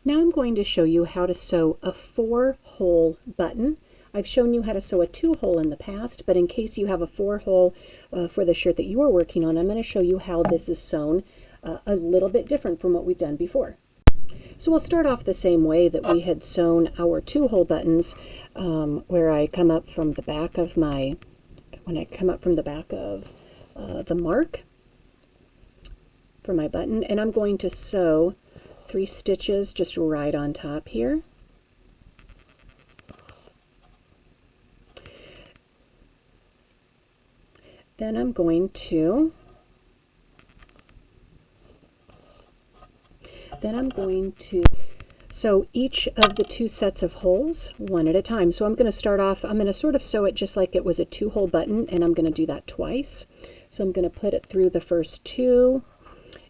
Now I'm going to show you how to sew a 4-hole button. I've shown you how to sew a 2-hole in the past, but in case you have a 4-hole for the shirt that you are working on, I'm going to show you how this is sewn a little bit different from what we've done before. So we'll start off the same way that we had sewn our 2-hole buttons, where I come up from the back of my, the mark for my button, and I'm going to sew 3 stitches just right on top here. Then I'm going to sew each of the 2 sets of holes one at a time. So I'm going to start off, I'm going to sort of sew it just like it was a 2-hole button, and I'm going to do that twice. So I'm going to put it through the first 2,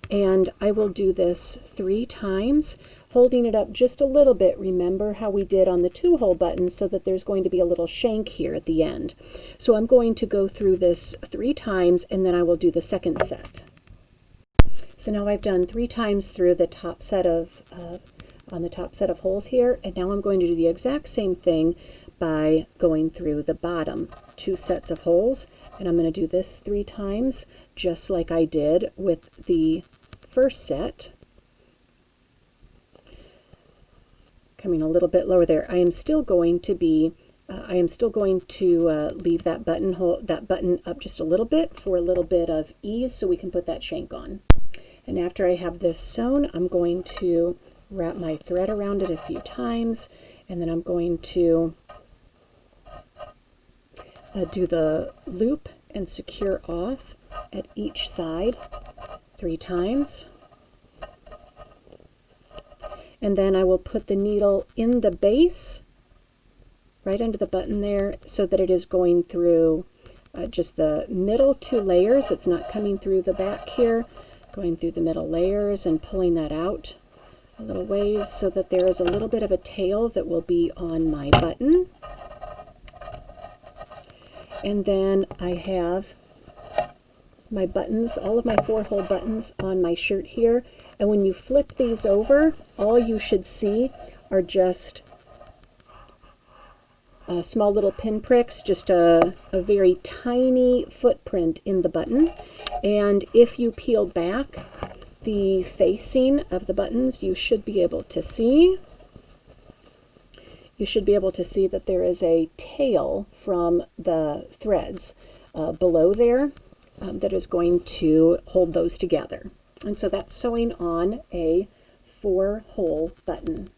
and I will do this 3 times, holding it up just a little bit. Remember how we did on the 2-hole button, so that there's going to be a little shank here at the end. So I'm going to go through this 3 times, and then I will do the second set. So now I've done 3 times through the top set of on the top set of holes here, and now I'm going to do the exact same thing by going through the bottom 2 sets of holes, and I'm going to do this 3 times just like I did with the first set. Coming a little bit lower there. I am still going to leave that button up just a little bit for a little bit of ease, so we can put that shank on. And after I have this sewn, I'm going to wrap my thread around it a few times, and then I'm going to do the loop and secure off at each side 3 times. And then I will put the needle in the base, right under the button there, so that it is going through just the middle 2 layers. It's not coming through the back here, going through the middle layers and pulling that out a little ways, so that there is a little bit of a tail that will be on my button. And then I have my buttons, all of my 4-hole buttons on my shirt here. And when you flip these over, all you should see are just small little pin pricks, just a very tiny footprint in the button. And if you peel back the facing of the buttons, you should be able to see that there is a tail from the threads below there that is going to hold those together. And so that's sewing on a 4-hole button.